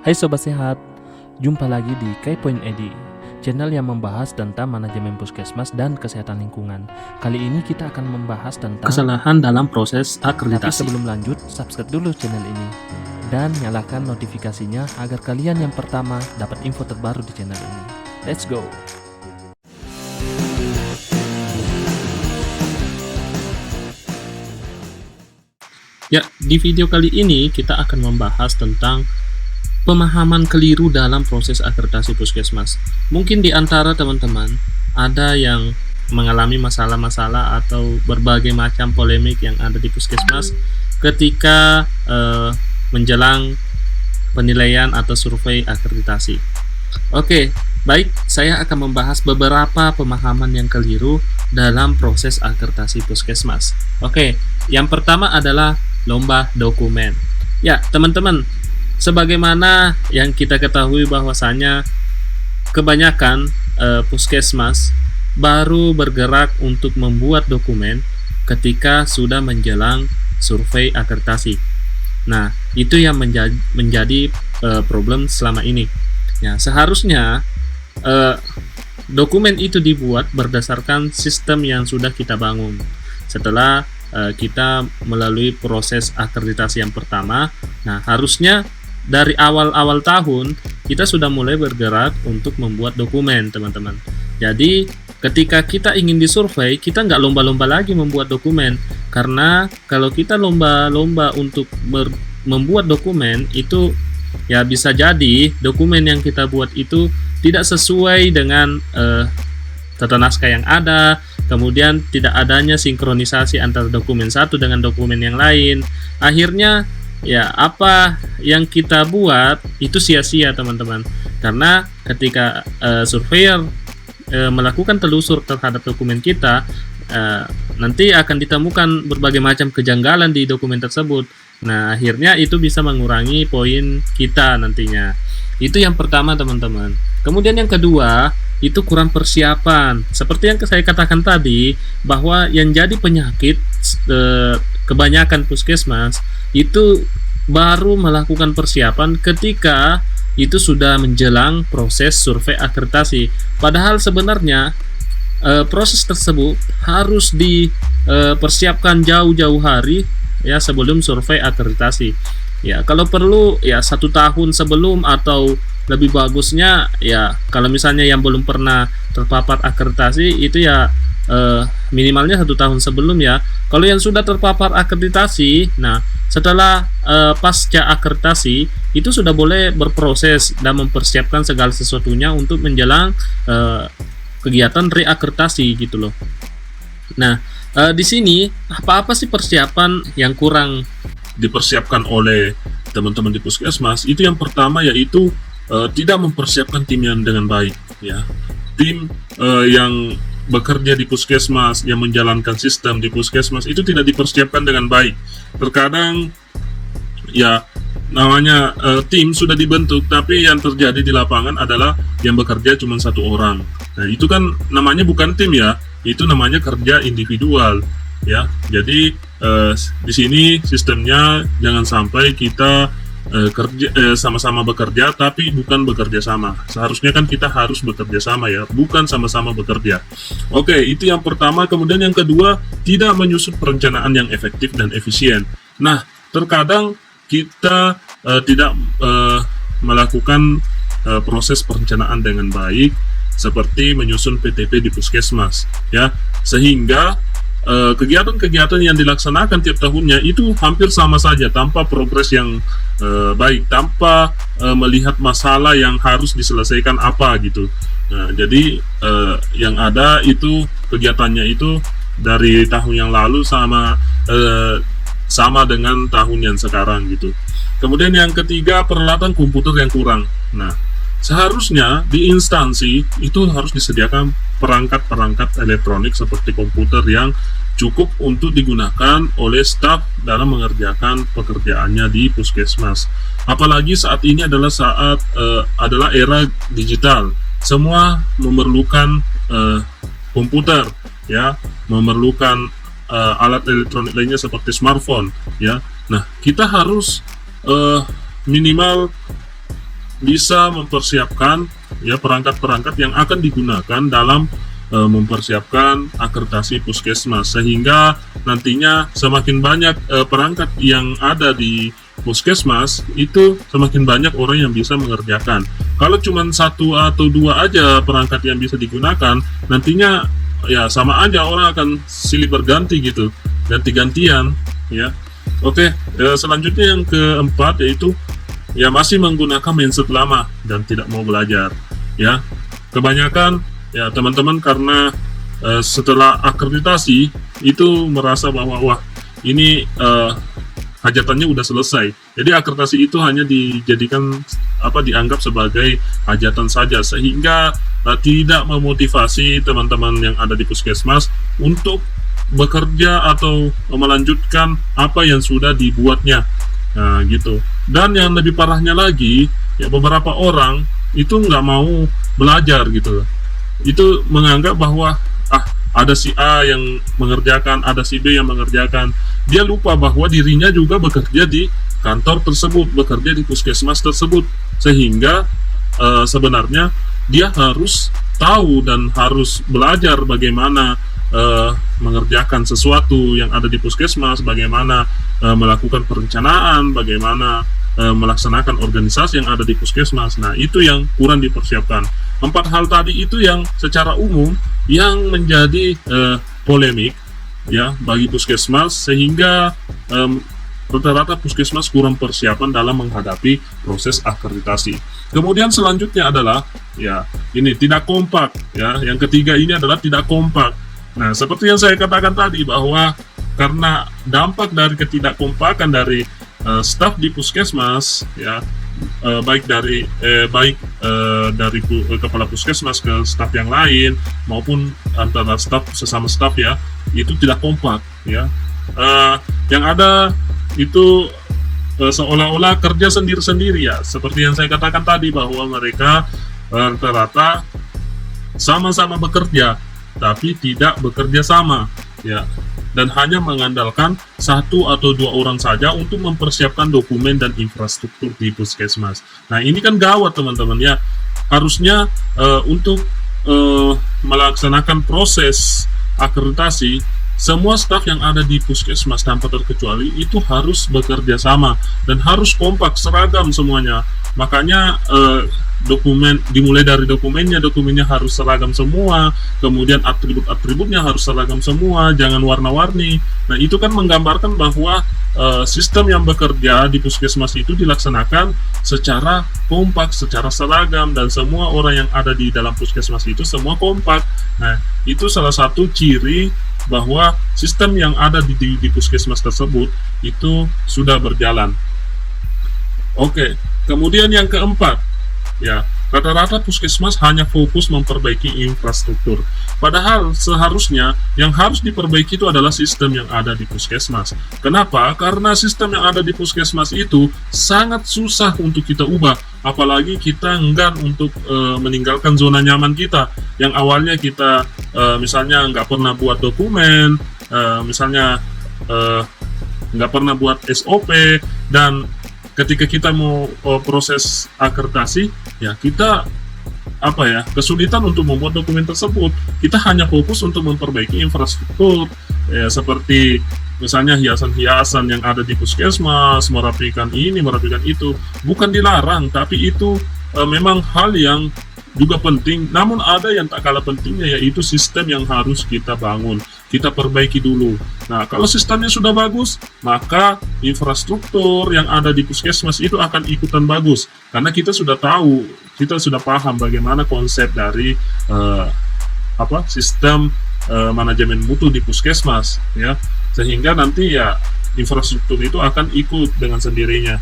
Hai Sobat Sehat, jumpa lagi di K-Point Edi, channel yang membahas tentang manajemen puskesmas dan kesehatan lingkungan. Kali ini kita akan membahas tentang kesalahan dalam proses Tapi akreditasi. sebelum lanjut, subscribe dulu channel ini dan nyalakan notifikasinya agar kalian yang pertama dapat info terbaru di channel ini. Let's go! Ya, di video kali ini kita akan membahas tentang pemahaman keliru dalam proses akreditasi puskesmas. Mungkin di antara teman-teman ada yang mengalami masalah-masalah atau berbagai macam polemik yang ada di puskesmas ketika menjelang penilaian atau survei akreditasi. Oke, baik, saya akan membahas beberapa pemahaman yang keliru dalam proses akreditasi puskesmas. Oke, yang pertama adalah lomba dokumen. Ya, teman-teman, sebagaimana yang kita ketahui bahwasanya kebanyakan puskesmas baru bergerak untuk membuat dokumen ketika sudah menjelang survei akreditasi. Nah, itu yang menjadi problem selama ini. Ya, seharusnya dokumen itu dibuat berdasarkan sistem yang sudah kita bangun. Setelah kita melalui proses akreditasi yang pertama, nah harusnya dari awal-awal tahun kita sudah mulai bergerak untuk membuat dokumen, teman-teman. Jadi ketika kita ingin disurvei, kita nggak lomba-lomba lagi membuat dokumen, karena kalau kita lomba-lomba untuk membuat dokumen itu ya bisa jadi dokumen yang kita buat itu tidak sesuai dengan tata naskah yang ada, kemudian tidak adanya sinkronisasi antara dokumen satu dengan dokumen yang lain. Akhirnya ya apa yang kita buat itu sia-sia, teman-teman. Karena ketika surveyor melakukan telusur terhadap dokumen kita, nanti akan ditemukan berbagai macam kejanggalan di dokumen tersebut. Nah, akhirnya itu bisa mengurangi poin kita nantinya. Itu yang pertama, teman-teman. Kemudian yang kedua, itu kurang persiapan. Seperti yang saya katakan tadi, bahwa yang jadi penyakit kebanyakan puskesmas itu baru melakukan persiapan ketika itu sudah menjelang proses survei akreditasi. Padahal sebenarnya proses tersebut harus dipersiapkan jauh-jauh hari ya sebelum survei akreditasi. Ya, kalau perlu ya 1 tahun sebelum, atau lebih bagusnya ya kalau misalnya yang belum pernah terpapar akreditasi itu ya minimalnya 1 tahun sebelum ya. Kalau yang sudah terpapar akreditasi, nah setelah pasca akreditasi itu sudah boleh berproses dan mempersiapkan segala sesuatunya untuk menjelang kegiatan reakreditasi gitu loh. Nah, di sini apa sih persiapan yang kurang dipersiapkan oleh teman-teman di puskesmas? Itu yang pertama yaitu tidak mempersiapkan tim yang dengan baik, ya. Tim yang bekerja di puskesmas, yang menjalankan sistem di puskesmas itu tidak dipersiapkan dengan baik. Terkadang ya namanya tim sudah dibentuk, tapi yang terjadi di lapangan adalah yang bekerja cuma 1 orang. Nah, itu kan namanya bukan tim ya, itu namanya kerja individual ya. Jadi di sini sistemnya jangan sampai kita sama-sama bekerja tapi bukan bekerja sama. Seharusnya kan kita harus bekerja sama ya, bukan sama-sama bekerja. Oke, itu yang pertama. Kemudian yang kedua, tidak menyusun perencanaan yang efektif dan efisien. Nah, terkadang kita tidak melakukan proses perencanaan dengan baik, seperti menyusun PTP di puskesmas ya, sehingga kegiatan-kegiatan yang dilaksanakan tiap tahunnya itu hampir sama saja, tanpa progres yang baik, tanpa melihat masalah yang harus diselesaikan apa gitu. Nah, jadi yang ada itu kegiatannya itu dari tahun yang lalu sama dengan tahun yang sekarang gitu. Kemudian yang ketiga, peralatan komputer yang kurang. Nah, seharusnya di instansi itu harus disediakan perangkat-perangkat elektronik seperti komputer yang cukup untuk digunakan oleh staf dalam mengerjakan pekerjaannya di puskesmas. Apalagi saat ini adalah adalah era digital. Semua memerlukan komputer ya, memerlukan alat elektronik lainnya seperti smartphone ya. Nah, kita harus minimal bisa mempersiapkan ya perangkat-perangkat yang akan digunakan dalam mempersiapkan akreditasi puskesmas, sehingga nantinya semakin banyak perangkat yang ada di puskesmas itu semakin banyak orang yang bisa mengerjakan. Kalau cuma 1 atau 2 aja perangkat yang bisa digunakan, nantinya ya sama aja orang akan silih berganti gitu, ganti-gantian ya. Oke, selanjutnya yang keempat yaitu ya masih menggunakan mindset lama dan tidak mau belajar ya. Kebanyakan ya teman-teman karena setelah akreditasi itu merasa bahwa wah ini hajatannya udah selesai. Jadi akreditasi itu hanya dijadikan dianggap sebagai hajatan saja, sehingga tidak memotivasi teman-teman yang ada di puskesmas untuk bekerja atau melanjutkan apa yang sudah dibuatnya. Nah, gitu. Dan yang lebih parahnya lagi, ya beberapa orang itu nggak mau belajar gitu. Itu menganggap bahwa ada si A yang mengerjakan, ada si B yang mengerjakan. Dia lupa bahwa dirinya juga bekerja di kantor tersebut, bekerja di puskesmas tersebut, sehingga sebenarnya dia harus tahu dan harus belajar bagaimana mengerjakan sesuatu yang ada di puskesmas, bagaimana melakukan perencanaan, bagaimana melaksanakan organisasi yang ada di puskesmas. Nah, itu yang kurang dipersiapkan. 4 hal tadi itu yang secara umum yang menjadi polemik ya bagi puskesmas, sehingga rata-rata puskesmas kurang persiapan dalam menghadapi proses akreditasi. Kemudian selanjutnya adalah ya ini tidak kompak ya. Yang ketiga ini adalah tidak kompak. Nah, seperti yang saya katakan tadi bahwa karena dampak dari ketidakkompakan dari staf di puskesmas ya, baik dari kepala puskesmas ke staf yang lain maupun antara staf sesama staf ya, itu tidak kompak ya. Yang ada itu seolah-olah kerja sendiri-sendiri ya, seperti yang saya katakan tadi bahwa mereka rata-rata sama-sama bekerja tapi tidak bekerja sama ya, dan hanya mengandalkan 1 atau 2 orang saja untuk mempersiapkan dokumen dan infrastruktur di puskesmas. Nah, ini kan gawat teman-teman ya. Harusnya untuk melaksanakan proses akreditasi, semua staf yang ada di puskesmas tanpa terkecuali itu harus bekerja sama dan harus kompak, seragam semuanya. Makanya dokumen dimulai dari dokumennya harus seragam semua, kemudian atribut-atributnya harus seragam semua, jangan warna-warni. Nah, itu kan menggambarkan bahwa sistem yang bekerja di puskesmas itu dilaksanakan secara kompak, secara seragam, dan semua orang yang ada di dalam puskesmas itu semua kompak. Nah, itu salah satu ciri bahwa sistem yang ada di puskesmas tersebut itu sudah berjalan. Oke, kemudian yang keempat ya, rata-rata puskesmas hanya fokus memperbaiki infrastruktur. Padahal seharusnya yang harus diperbaiki itu adalah sistem yang ada di puskesmas. Kenapa? Karena sistem yang ada di puskesmas itu sangat susah untuk kita ubah. Apalagi kita enggan untuk meninggalkan zona nyaman kita. Yang awalnya kita misalnya nggak pernah buat dokumen, misalnya nggak pernah buat SOP, dan ketika kita mau proses akreditasi ya kita kesulitan untuk membuat dokumen tersebut. Kita hanya fokus untuk memperbaiki infrastruktur ya, seperti misalnya hiasan-hiasan yang ada di puskesmas, merapikan ini, merapikan itu. Bukan dilarang, tapi itu memang hal yang juga penting. Namun ada yang tak kalah pentingnya, yaitu sistem yang harus kita bangun, kita perbaiki dulu. Nah, kalau sistemnya sudah bagus, maka infrastruktur yang ada di puskesmas itu akan ikutan bagus, karena kita sudah tahu, kita sudah paham bagaimana konsep dari sistem manajemen mutu di puskesmas ya, sehingga nanti ya infrastruktur itu akan ikut dengan sendirinya.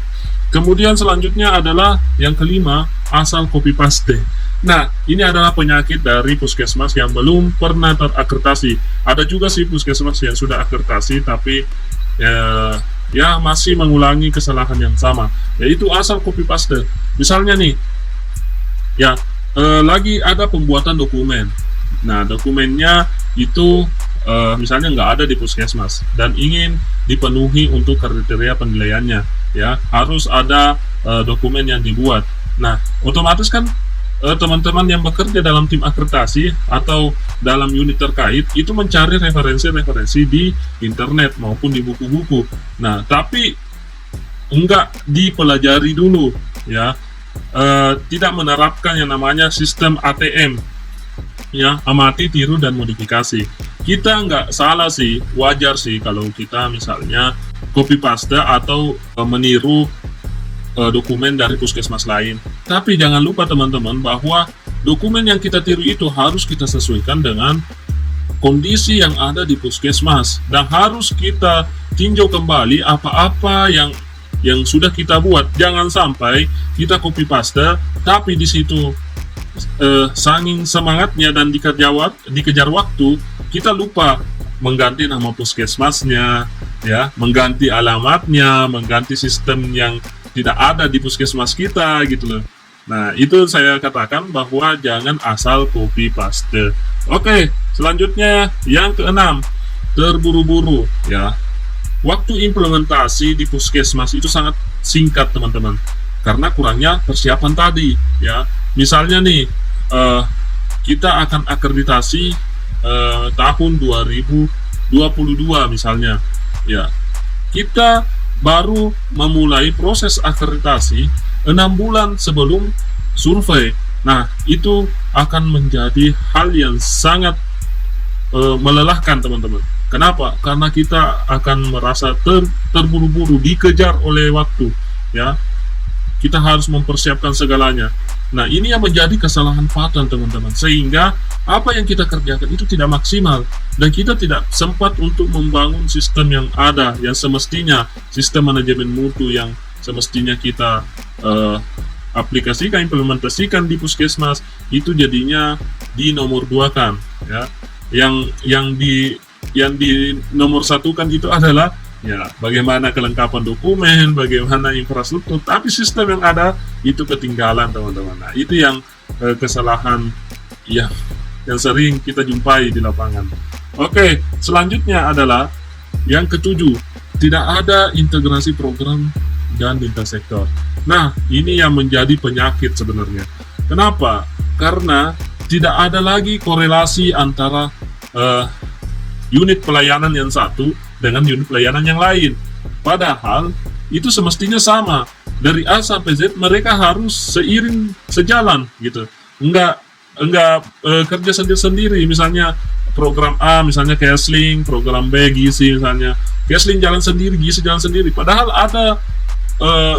Kemudian selanjutnya adalah yang kelima, asal copy paste. Nah, ini adalah penyakit dari puskesmas yang belum pernah terakreditasi. Ada juga sih puskesmas yang sudah akreditasi tapi ya masih mengulangi kesalahan yang sama, yaitu asal copy paste. Misalnya nih ya, lagi ada pembuatan dokumen. Nah, dokumennya itu misalnya nggak ada di puskesmas dan ingin dipenuhi untuk kriteria penilaiannya ya, harus ada dokumen yang dibuat. Nah, otomatis kan teman-teman yang bekerja dalam tim akreditasi atau dalam unit terkait itu mencari referensi-referensi di internet maupun di buku-buku. Nah, tapi enggak dipelajari dulu, ya. Tidak menerapkan yang namanya sistem ATM, ya, amati, tiru, dan modifikasi. Kita nggak salah sih, wajar sih kalau kita misalnya copy paste atau meniru dokumen dari puskesmas lain. Tapi jangan lupa teman-teman bahwa dokumen yang kita tiru itu harus kita sesuaikan dengan kondisi yang ada di puskesmas, dan harus kita tinjau kembali apa-apa yang sudah kita buat. Jangan sampai kita copy paste tapi di situ saking semangatnya dan dikejar waktu, kita lupa mengganti nama puskesmasnya, ya, mengganti alamatnya, mengganti sistem yang tidak ada di puskesmas kita gitu loh. Nah, itu saya katakan bahwa jangan asal copy paste. Oke, selanjutnya yang keenam, terburu-buru, ya. Waktu implementasi di puskesmas itu sangat singkat teman-teman, karena kurangnya persiapan tadi, ya. Misalnya nih, kita akan akreditasi tahun 2022 misalnya, ya. Kita baru memulai proses akreditasi 6 bulan sebelum survei. Nah, itu akan menjadi hal yang sangat melelahkan teman-teman. Kenapa? Karena kita akan merasa terburu-buru, dikejar oleh waktu, ya. Kita harus mempersiapkan segalanya. Nah, ini yang menjadi kesalahan fatal teman-teman, sehingga apa yang kita kerjakan itu tidak maksimal, dan kita tidak sempat untuk membangun sistem yang ada, yang semestinya sistem manajemen mutu yang semestinya kita aplikasikan, implementasikan di puskesmas, itu jadinya di nomor 2 kan, ya. Yang di nomor 1 kan itu adalah, ya, bagaimana kelengkapan dokumen, bagaimana infrastruktur, tapi sistem yang ada itu ketinggalan teman-teman. Nah, itu yang kesalahan yang sering kita jumpai di lapangan. Oke, selanjutnya adalah yang ketujuh, tidak ada integrasi program dan lintas sektor. Nah, ini yang menjadi penyakit sebenarnya. Kenapa? Karena tidak ada lagi korelasi antara unit pelayanan yang satu dengan unit pelayanan yang lain. Padahal itu semestinya sama. Dari A sampai Z mereka harus sejalan gitu. Enggak kerja sendiri-sendiri. Misalnya program A misalnya Kesling, program B Gizi misalnya. Kesling jalan sendiri, Gizi jalan sendiri. Padahal ada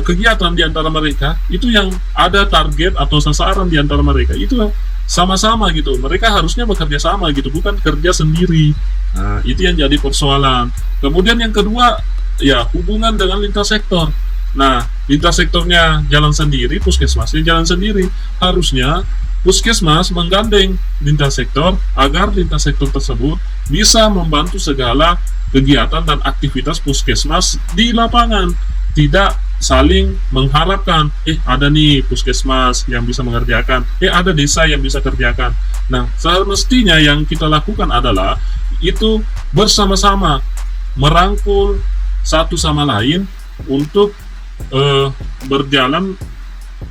kegiatan di antara mereka, itu yang ada target atau sasaran di antara mereka. Itu sama-sama gitu. Mereka harusnya bekerja sama gitu, bukan kerja sendiri. Nah, itu yang jadi persoalan. Kemudian yang kedua, ya, hubungan dengan lintas sektor. Nah, lintas sektornya jalan sendiri, puskesmasnya jalan sendiri. Harusnya puskesmas menggandeng lintas sektor agar lintas sektor tersebut bisa membantu segala kegiatan dan aktivitas puskesmas di lapangan. Tidak saling mengharapkan, ada nih puskesmas yang bisa mengerjakan, ada desa yang bisa kerjakan. Nah, semestinya yang kita lakukan adalah itu bersama-sama merangkul satu sama lain untuk berjalan,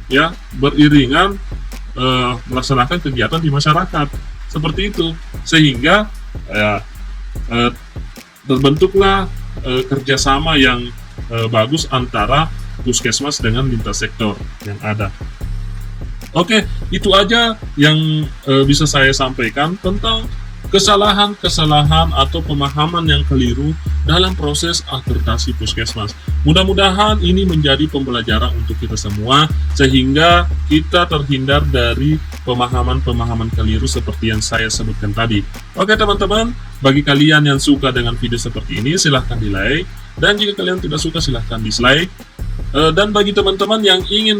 ya, beriringan melaksanakan kegiatan di masyarakat seperti itu, sehingga ya, terbentuklah kerjasama yang bagus antara puskesmas dengan lintas sektor yang ada. Oke, itu aja yang bisa saya sampaikan tentang kesalahan-kesalahan atau pemahaman yang keliru dalam proses akreditasi puskesmas. Mudah-mudahan ini menjadi pembelajaran untuk kita semua, sehingga kita terhindar dari pemahaman-pemahaman keliru seperti yang saya sebutkan tadi. Oke teman-teman, bagi kalian yang suka dengan video seperti ini, silahkan di like, dan jika kalian tidak suka silahkan dislike. Dan bagi teman-teman yang ingin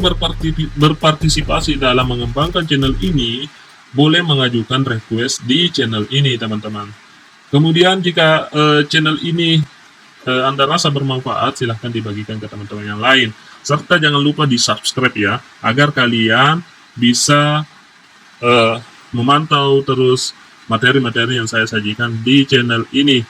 berpartisipasi dalam mengembangkan channel ini, boleh mengajukan request di channel ini teman-teman. Kemudian jika channel ini Anda rasa bermanfaat, silahkan dibagikan ke teman-teman yang lain. Serta jangan lupa di subscribe ya, agar kalian bisa memantau terus materi-materi yang saya sajikan di channel ini.